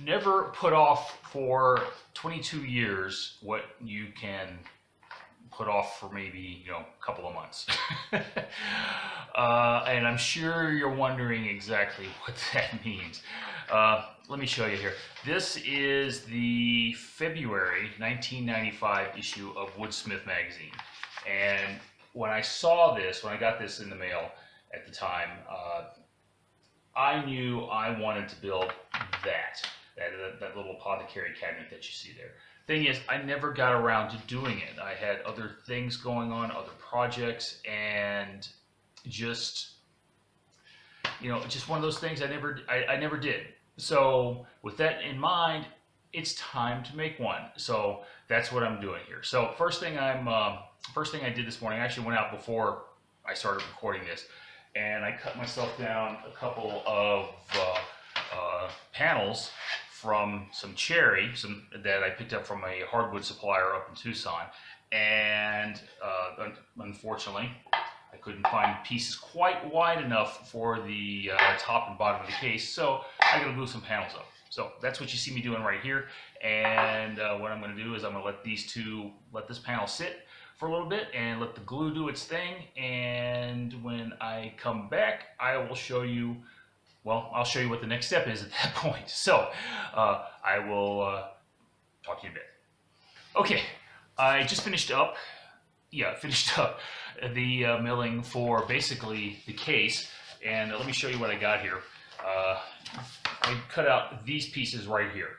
never put off for 22 years what you can put off for maybe a couple of months. And I'm sure you're wondering exactly what that means. Let me show you here. This is the February 1995 issue of Woodsmith magazine, and when I saw this, when I got this in the mail at the time, I knew I wanted to build that little apothecary cabinet that you see there. Thing is, I never got around to doing it. I had other things going on, other projects, and just just one of those things I never did. So with that in mind, it's time to make one. So that's what I'm doing here. So first thing I did this morning, I actually went out before I started recording this, and I cut myself down a couple of panels from some cherry, that I picked up from a hardwood supplier up in Tucson, and unfortunately, I couldn't find pieces quite wide enough for the top and bottom of the case, so I got to glue some panels up. So that's what you see me doing right here, and what I'm going to do is I'm going to let this panel sit for a little bit and let the glue do its thing, and when I come back, I will show you, well, I'll show you what the next step is at that point. So I will talk to you in a bit. Okay, I just finished up the milling for basically the case, and let me show you what I got here. I cut out these pieces right here,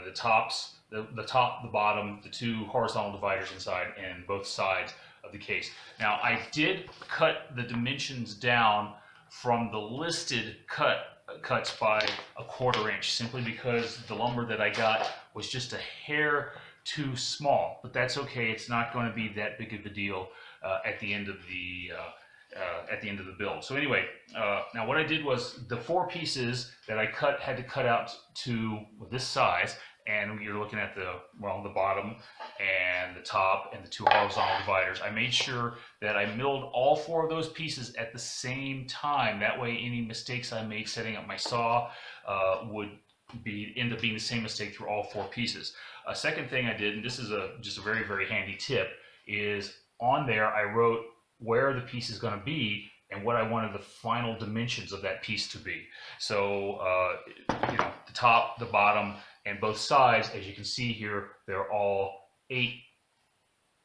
the tops, the top, the bottom, the two horizontal dividers inside, and both sides of the case. Now I did cut the dimensions down from the listed cuts by a 1/4 inch, simply because the lumber that I got was just a hair too small, but that's okay. It's not going to be that big of a deal at the end of the build. So anyway, now what I did was the 4 pieces that I had to cut out to this size, and you're looking at the bottom and the top and the 2 horizontal dividers. I made sure that I milled all 4 of those pieces at the same time. That way any mistakes I made setting up my saw would end up being the same mistake through all 4 pieces. A second thing I did, and this is just a very, very handy tip, is on there I wrote where the piece is going to be and what I wanted the final dimensions of that piece to be. So the top, the bottom, and both sides, as you can see here, they're all 8.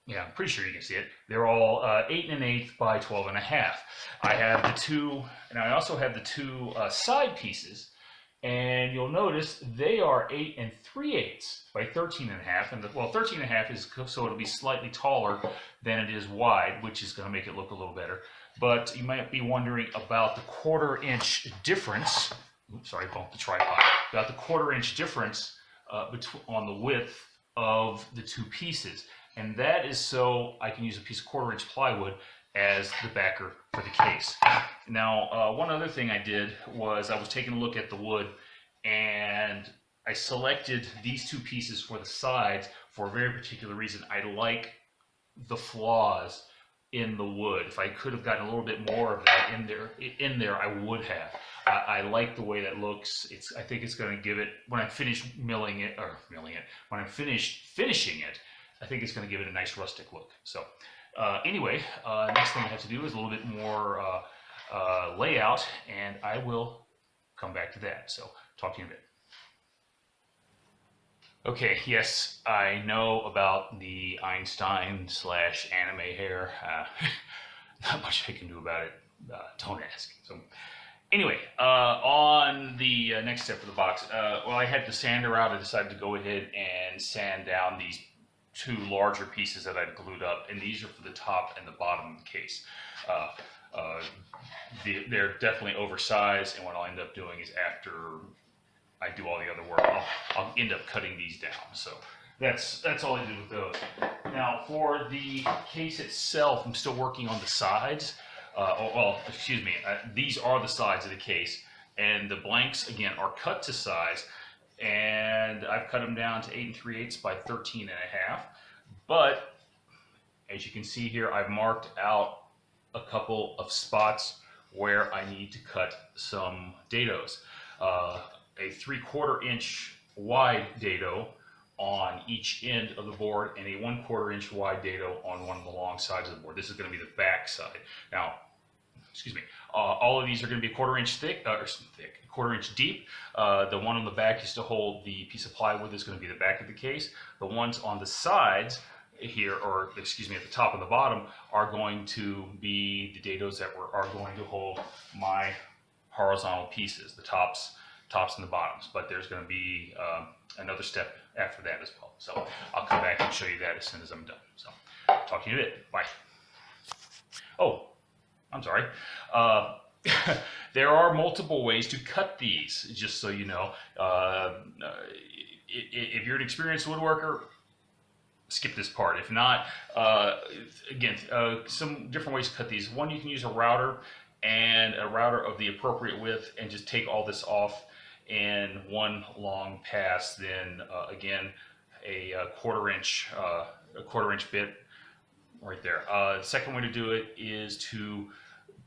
Yeah, I'm pretty sure you can see it. They're all 8 1/8 by 12 1/2. I have the 2, and I also have the 2 side pieces, and you'll notice they are 8 3/8 by 13 1/2, and 13 1/2 is so it'll be slightly taller than it is wide, which is going to make it look a little better. But you might be wondering about the 1/4 inch difference. Oops, sorry, bumped the tripod. About the 1/4 inch difference on the width of the 2 pieces, and that is so I can use a piece of 1/4 inch plywood as the backer for the case. Now, one other thing I did was I was taking a look at the wood, and I selected these 2 pieces for the sides for a very particular reason. I like the flaws in the wood. If I could have gotten a little bit more of that in there, I would have. I like the way that looks. I think it's going to give it, when I finish when I'm finished finishing it, I think it's going to give it a nice rustic look. So anyway, next thing I have to do is a little bit more layout, and I will come back to that. So talk to you in a bit. Okay, yes, I know about the Einstein/anime hair. Not much I can do about it. Don't ask. So anyway, on the next step of the box, I had the sander out. I decided to go ahead and sand down these 2 larger pieces that I've glued up, and these are for the top and the bottom of the case. They're definitely oversized, and what I'll end up doing is, after I do all the other work, I'll end up cutting these down. So that's all I did with those. Now for the case itself, I'm still working on the sides. These are the sides of the case, and the blanks again are cut to size, and I've cut them down to 8 3/8 by 13 1/2. But as you can see here, I've marked out a couple of spots where I need to cut some dados. a 3/4 inch wide dado on each end of the board and a 1/4 inch wide dado on one of the long sides of the board. This is going to be the back side. Now, excuse me, all of these are going to be 1/4 inch thick, 1/4 inch deep. The one on the back is to hold the piece of plywood that's going to be the back of the case. The ones on the sides here, or excuse me, at the top and the bottom, are going to be the dados that are going to hold my horizontal pieces, the tops and the bottoms. But there's going to be another step after that as well. So I'll come back and show you that as soon as I'm done. So talk to you in a bit. Bye. Oh, I'm sorry. There are multiple ways to cut these, just so you know. If you're an experienced woodworker, skip this part. If not, again, some different ways to cut these. One, you can use a router, and a router of the appropriate width, and just take all this off in one long pass. Then again, a 1/4 inch bit right there. The second way to do it is to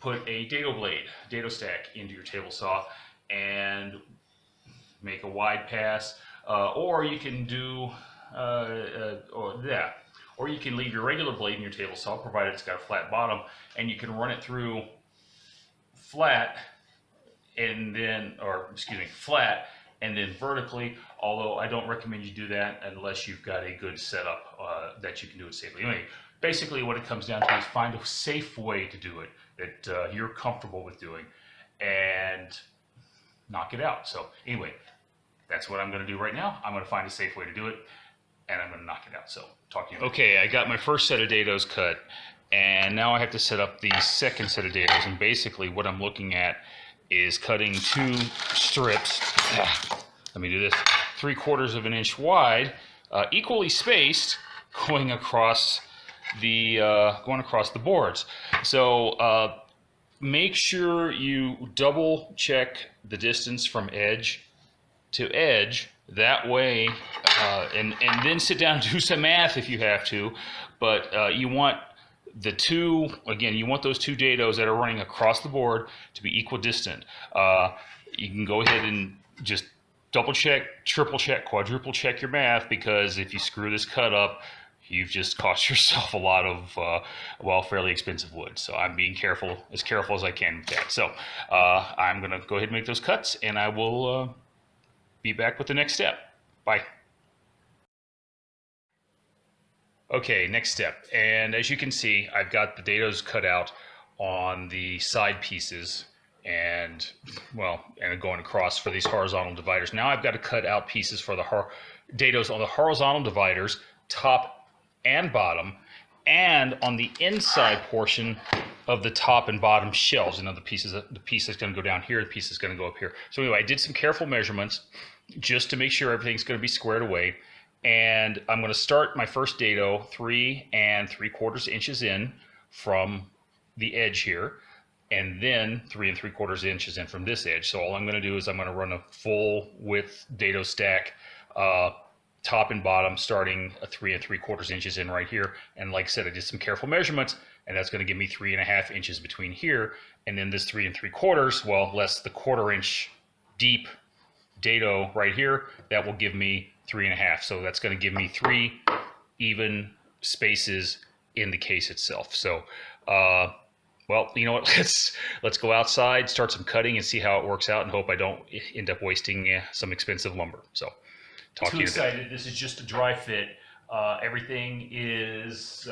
put a dado stack into your table saw and make a wide pass, or you can do or you can leave your regular blade in your table saw, provided it's got a flat bottom, and you can run it through flat and then, flat and then vertically, although I don't recommend you do that unless you've got a good setup that you can do it safely. Anyway, basically what it comes down to is find a safe way to do it that you're comfortable with doing and knock it out. So anyway, that's what I'm going to do right now. I'm going to find a safe way to do it, and I'm going to knock it out. So talk to you. Okay, I got my first set of dados cut, and now I have to set up the second set of dados. And basically what I'm looking at is cutting 2 strips. Let me do this. 3/4 inch wide, equally spaced, going across the boards. So make sure you double check the distance from edge to edge. That way, and then sit down and do some math if you have to. But you want you want those 2 dados that are running across the board to be equidistant. You can go ahead and just double check, triple check, quadruple check your math, because if you screw this cut up, you've just cost yourself a lot of, fairly expensive wood. So I'm being as careful as I can with that. So I'm going to go ahead and make those cuts, and I will be back with the next step. Bye. Okay, next step. And as you can see, I've got the dados cut out on the side pieces and going across for these horizontal dividers. Now I've got to cut out pieces for the dados on the horizontal dividers, top and bottom, and on the inside portion of the top and bottom shelves. The piece that's going to go down here, the piece is going to go up here. So anyway, I did some careful measurements just to make sure everything's going to be squared away. And I'm going to start my first dado 3 3/4 inches in from the edge here, and then 3 3/4 inches in from this edge. So all I'm going to do is I'm going to run a full width dado stack, top and bottom, starting 3 3/4 inches in right here. And like I said, I did some careful measurements, and that's going to give me 3.5 inches between here and then this 3 3/4, less the 1/4 inch deep dado right here. That will give me 3.5. So that's going to give me 3 even spaces in the case itself. So, you know what? Let's go outside, start some cutting, and see how it works out, and hope I don't end up wasting some expensive lumber. So, talk to you. Too excited. This is just a dry fit. Everything is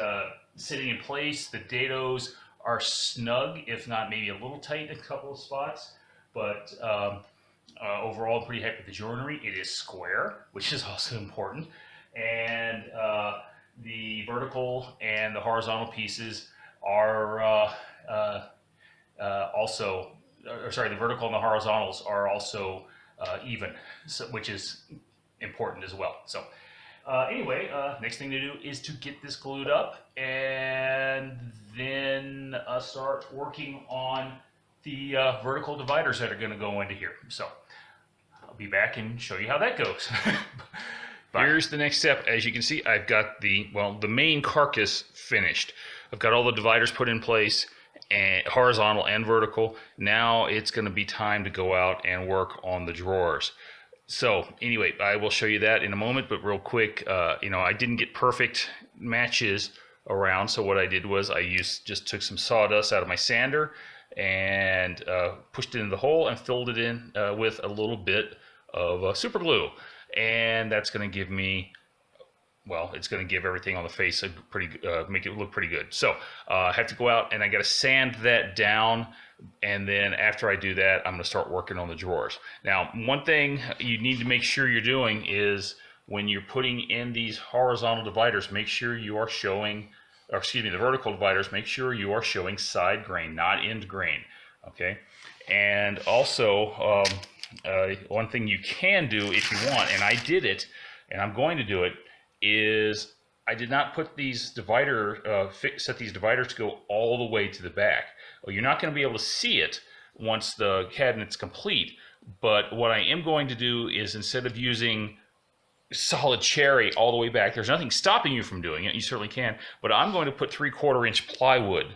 sitting in place. The dados are snug, if not maybe a little tight in a couple of spots, but overall, I'm pretty happy with the joinery. It is square, which is also important, and the vertical and the horizontal pieces are the vertical and the horizontals are also even, which is important as well. So anyway, next thing to do is to get this glued up, and then start working on the vertical dividers that are going to go into here. So I'll be back and show you how that goes. Here's the next step. As you can see, I've got the main carcass finished. I've got all the dividers put in place, and horizontal and vertical. Now it's going to be time to go out and work on the drawers. So anyway, I will show you that in a moment, but real quick, I didn't get perfect matches around. So what I did was just took some sawdust out of my sander and pushed it in the hole and filled it in with a little bit of super glue. And that's going to give me, well, it's going to give everything on the face a make it look pretty good. So I have to go out and I got to sand that down. And then after I do that, I'm going to start working on the drawers. Now, one thing you need to make sure you're doing is when you're putting in these horizontal dividers, make sure you are showing, or excuse me, the vertical dividers, make sure you are showing side grain, not end grain, okay? And also, one thing you can do if you want, and I did it, and I'm going to do it, is I did not put these set these dividers to go all the way to the back. Well, you're not going to be able to see it once the cabinet's complete, but what I am going to do is instead of using solid cherry all the way back, there's nothing stopping you from doing it, you certainly can, but I'm going to put 3/4 inch plywood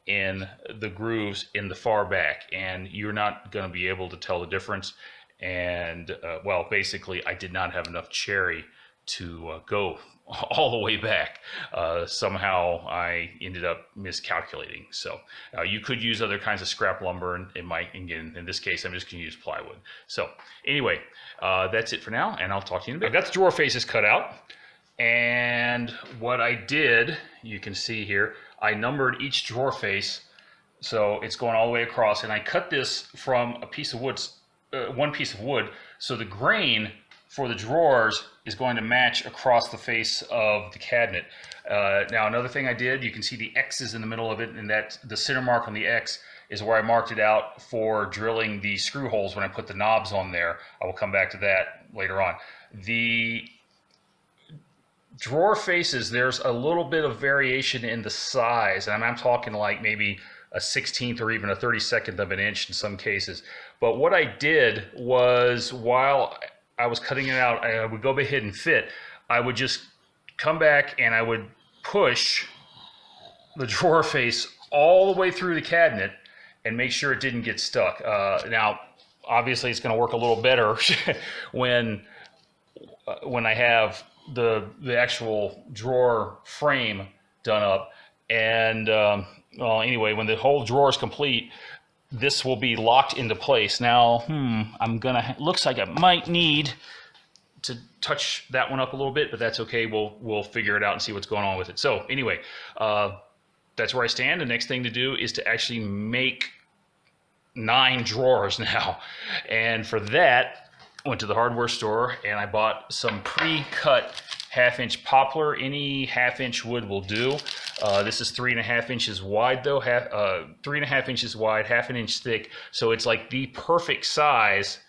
in the grooves in the far back, and you're not going to be able to tell the difference. And well, basically I did not have enough cherry to go all the way back. Somehow I ended up miscalculating. So you could use other kinds of scrap lumber, and in this case, I'm just going to use plywood. So anyway, that's it for now, and I'll talk to you in a bit. I've got the drawer faces cut out, and what I did, you can see here, I numbered each drawer face, so it's going all the way across, and I cut this from a piece of wood, one piece of wood, so the grain for the drawers is going to match across the face of the cabinet. Now, another thing I did, you can see the X's in the middle of it, and that the center mark on the X is where I marked it out for drilling the screw holes when I put the knobs on there. I will come back to that later on. The drawer faces, there's a little bit of variation in the size, and I'm talking like maybe a 1/16 or even a 32nd of an inch in some cases. But what I did was, while I was cutting it out, I would go ahead and fit. I would just come back and I would push the drawer face all the way through the cabinet and make sure it didn't get stuck. Now, obviously, it's going to work a little better when I have the actual drawer frame done up. And well, anyway, when the whole drawer is complete, this will be locked into place. Now, looks like I might need to touch that one up a little bit, but that's okay. We'll figure it out and see what's going on with it. So anyway, that's where I stand. The next thing to do is to actually make 9 drawers now. And for that, I went to the hardware store and I bought some pre-cut 1/2 inch poplar. Any 1/2 inch wood will do. This is 3.5 inches wide though, 3.5 inches wide, 1/2 inch thick. So it's like the perfect size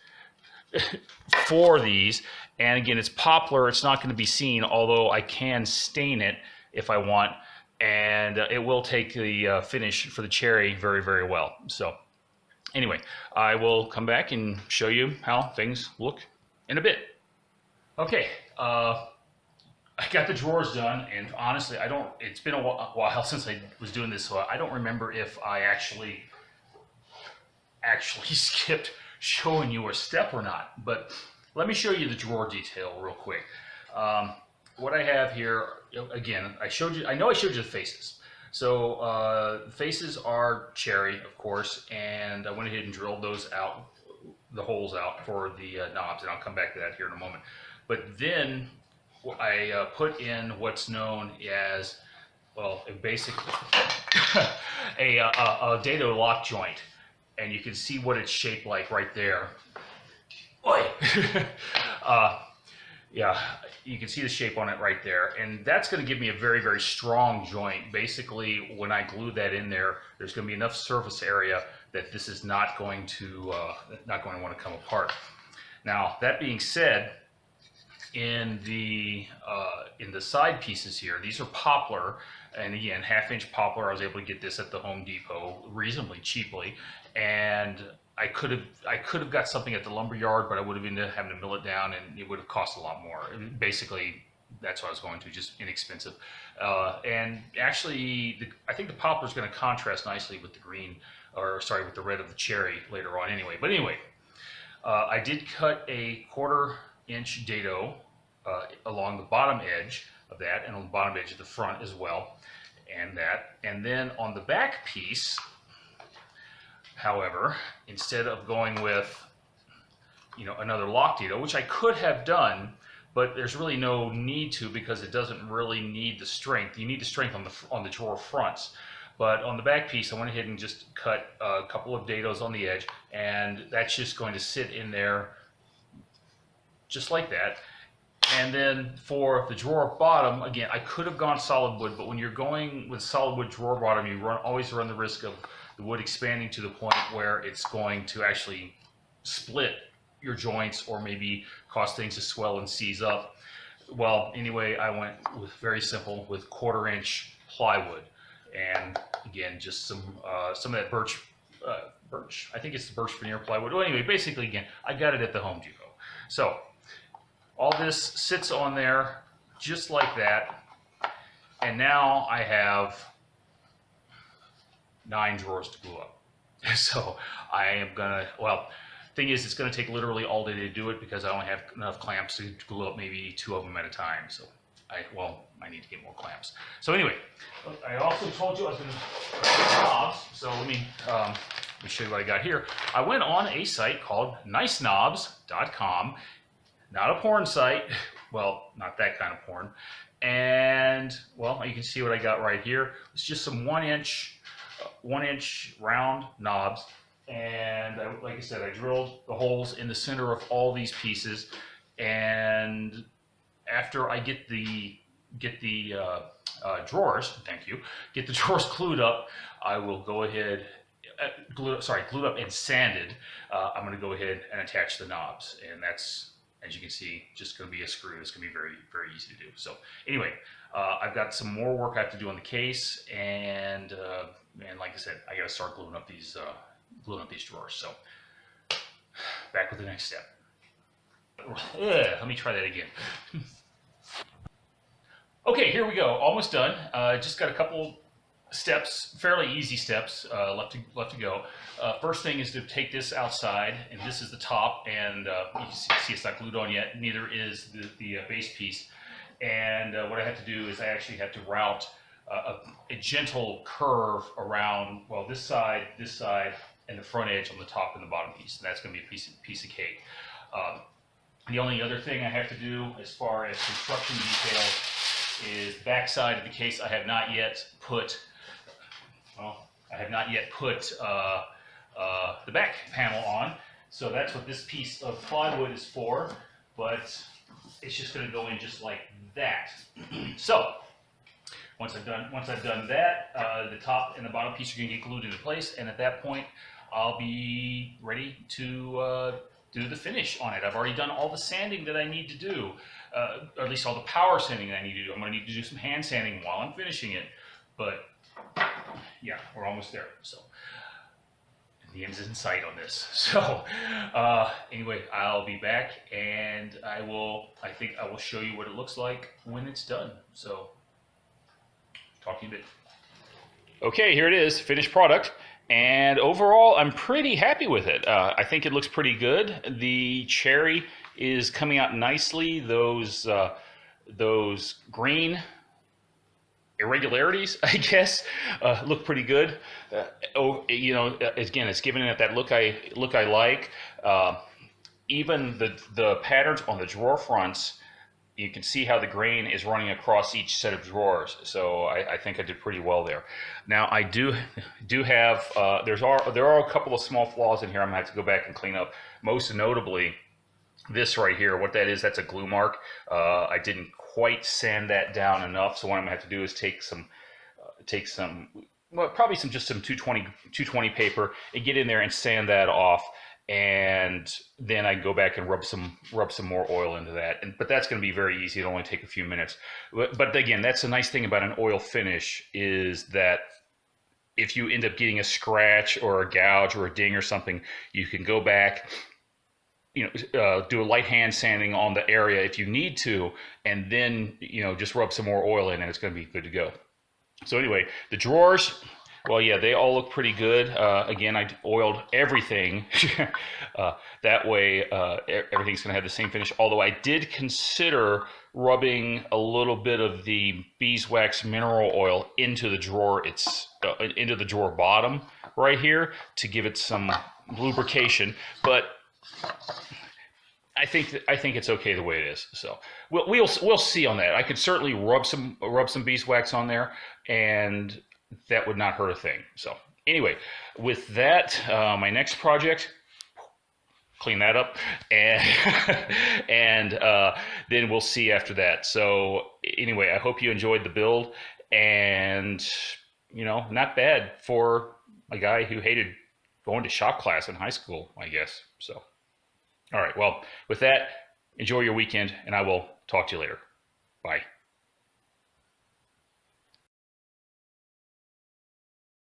for these. And again, it's poplar. It's not going to be seen, although I can stain it if I want. And it will take the finish for the cherry very, very well. So anyway, I will come back and show you how things look in a bit. Okay. I got the drawers done, and honestly, it's been a while since I was doing this, so I don't remember if I actually skipped showing you a step or not. But let me show you the drawer detail real quick. What I have here, again, I know I showed you the faces. So faces are cherry, of course, and I went ahead and drilled those out, the holes out for the knobs, and I'll come back to that here in a moment. But then I put in what's known as, well, basically a dado lock joint, and you can see what it's shaped like right there. Oi! Yeah, you can see the shape on it right there, and that's going to give me a very, very strong joint. Basically, when I glue that in there, there's going to be enough surface area that this is not going to want to come apart. Now, that being said, in the side pieces here, these are poplar, and again, 1/2 inch poplar. I was able to get this at the Home Depot reasonably cheaply, and I could have got something at the lumber yard, but I would have ended up having to mill it down, and it would have cost a lot more. Basically, that's what I was going to, just inexpensive. And actually, I think the poplar is going to contrast nicely with the green, or sorry, with the red of the cherry later on. Anyway, I did cut a 1/4-inch dado along the bottom edge of that, and on the bottom edge of the front as well, and that. And then on the back piece, however, instead of going with, you know, another lock dado, which I could have done, but there's really no need to because it doesn't really need the strength. You need the strength on the drawer fronts. But on the back piece, I went ahead and just cut a couple of dados on the edge, and that's just going to sit in there just like that. And then for the drawer bottom, again, I could have gone solid wood, but when you're going with solid wood drawer bottom, you always run the risk of the wood expanding to the point where it's going to actually split your joints or maybe cause things to swell and seize up. Well, anyway, I went with very simple with 1/4-inch plywood. And again, just some of that birch, I think it's the birch veneer plywood. Well, anyway, basically, again, I got it at the Home Depot. So all this sits on there just like that. And now I have 9 drawers to glue up. So I am gonna, well, thing is, it's gonna take literally all day to do it because I only have enough clamps to glue up maybe 2 of them at a time. So I need to get more clamps. So anyway, I also told you I was going to cut knobs. So let me show you what I got here. I went on a site called niceknobs.com. Not a porn site. Well, not that kind of porn. And, well, you can see what I got right here. It's just some 1-inch round knobs. And like I said, I drilled the holes in the center of all these pieces. And after I get the drawers, thank you, get the drawers glued up, I will go ahead, glued up and sanded. I'm going to go ahead and attach the knobs, and that's, as you can see, just going to be a screw. It's going to be very, very easy to do. So anyway, I've got some more work I have to do on the case, and like I said, I got to start gluing up these drawers. So back with the next step. Let me try that again. Okay, here we go. Almost done. Just got a couple steps, fairly easy steps left to go. First thing is to take this outside, and this is the top, and you can see it's not glued on yet. Neither is the base piece. And what I have to do is I actually have to route a gentle curve around, well, this side, and the front edge on the top and the bottom piece. And that's going to be a piece of cake. The only other thing I have to do as far as construction details is back side of the case. I have not yet put the back panel on. So that's what this piece of plywood is for, but it's just going to go in just like that. So once I've done that, the top and the bottom piece are going to get glued into place, and at that point, I'll be ready to do the finish on it. I've already done all the sanding that I need to do, or at least all the power sanding that I need to do. I'm going to need to do some hand sanding while I'm finishing it, but yeah, we're almost there. So the end's in sight on this. So anyway, I'll be back, and I think I will show you what it looks like when it's done. So talk to you in a bit. Okay, here it is, finished product. And overall, I'm pretty happy with it. I think it looks pretty good. The cherry is coming out nicely. Those green irregularities, I guess, look pretty good. You know, again, it's giving it that look I like. Even the patterns on the drawer fronts, you can see how the grain is running across each set of drawers. So I think I did pretty well there. Now I do have, there are a couple of small flaws in here I'm gonna have to go back and clean up. Most notably, this right here, what that is, that's a glue mark. I didn't quite sand that down enough. So what I'm gonna have to do is take some, well, probably just some 220 paper and get in there and sand that off. And then I go back and rub some more oil into that. But that's going to be very easy. It'll only take a few minutes. But again, that's the nice thing about an oil finish is that if you end up getting a scratch or a gouge or a ding or something, you can go back, you know, do a light hand sanding on the area if you need to, and then, you know, just rub some more oil in and it's going to be good to go. So anyway, the drawers, Well, yeah, they all look pretty good. Again, I oiled everything. That way, everything's going to have the same finish. Although I did consider rubbing a little bit of the beeswax mineral oil into the drawer. Into the drawer bottom right here to give it some lubrication. But I think it's okay the way it is. So we'll see on that. I could certainly rub some beeswax on there, and that would not hurt a thing. So anyway, with that, my next project, clean that up, and and then we'll see after that. So anyway, I hope you enjoyed the build, and not bad for a guy who hated going to shop class in high school, I guess. So. All right, well, with that, enjoy your weekend, and I will talk to you later. Bye.